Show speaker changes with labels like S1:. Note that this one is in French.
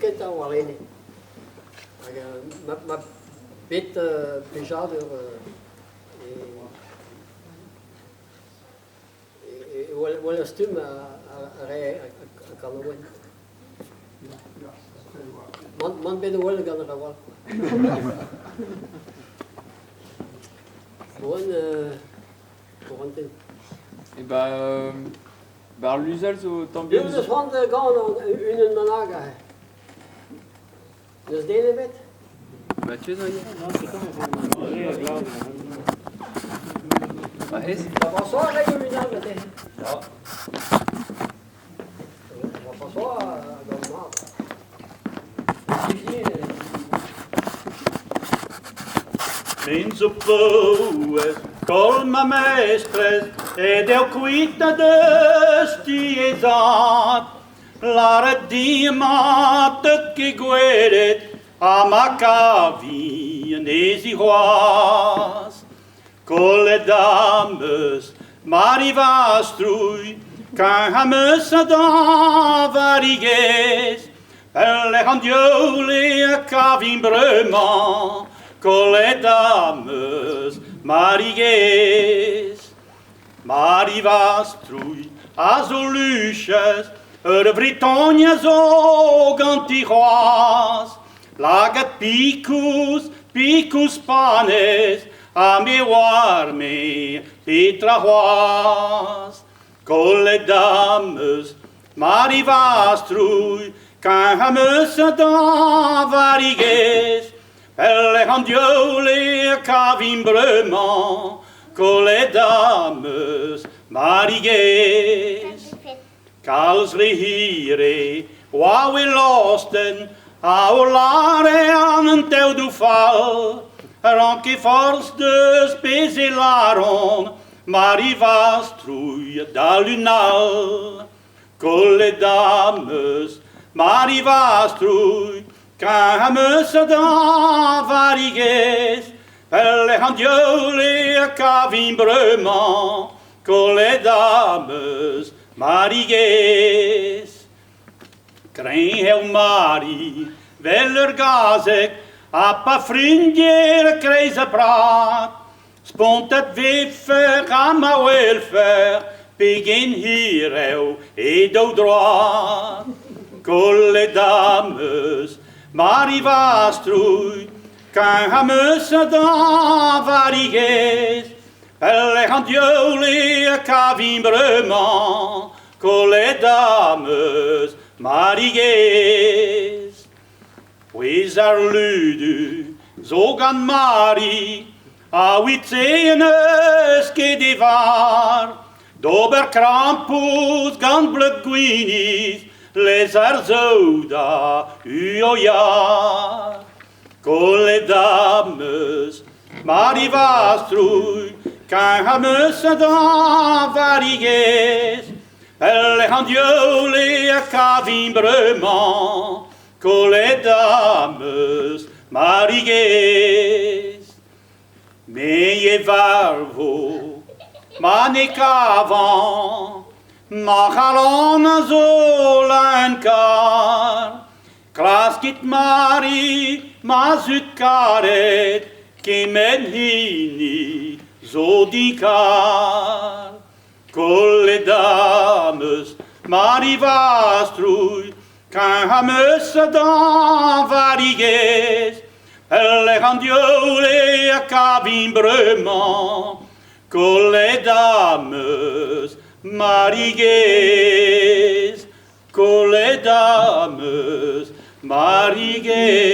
S1: kind al alleen. Met bit bejaarder wel een stum kan doen. Man bij de woorden kan er wel. Gewoon
S2: Et bah l'usage zo tambien.
S1: Du dus van de gaan een managa. Dus delen bit.
S2: Bah tu es ça. Bah hé.
S1: Dat was zo dat je me dat deed.
S2: Ja.
S1: Dat was zo dat maar.
S3: Fins o poues, colma mestres, ed eu cuita desti esat, l'ara diamata che gueret, a macavi nesi roas. Colle dames, mari vastrui, can hamus da varigues, per le handiole a cavin brema, colle dames, marigues. Mari vastrui, azoluches, Britonia zo gantiroas, lagat picus panes, a me warme petrahoas. Colle dames, mari vastrui, can hamus da varigues, per le handiole cavin brema, colle dames, marigues. Cals rehire, wawe losten, a olare an een teu du fal, ranke fors de spezelaron, mari vastrui da lunal. Colle dames, mari vastrui, can hamus da varigues, per le handiole cavin brema, colle dames, marigues. Krein heel mari, weller gazek, appa vriendjer kreize praat, spont het wiffer, gamma welfer, begin hier heel edo droit. Colle dames, mari vastrui, can hamus da varigues, elle handiole cavin brema, colle dames, marigues. Wees ludu, zo gan mari, a witzenes ke de var, dober krampus gan bleguinis, les arzouda uoiar. Colle dames, mari vastrui, can hamus da varigues, elle handiole a cavin brema, colle dames, marigues. Meie varvo, mane cavan, machalon zolan car, klaskit mari, mazut karet, que menhini zodicar. Colle dames, mari vastrui, can hamus da varigues, elle handiole a cavin brema, colle dames, marigues, colle dames, marigues.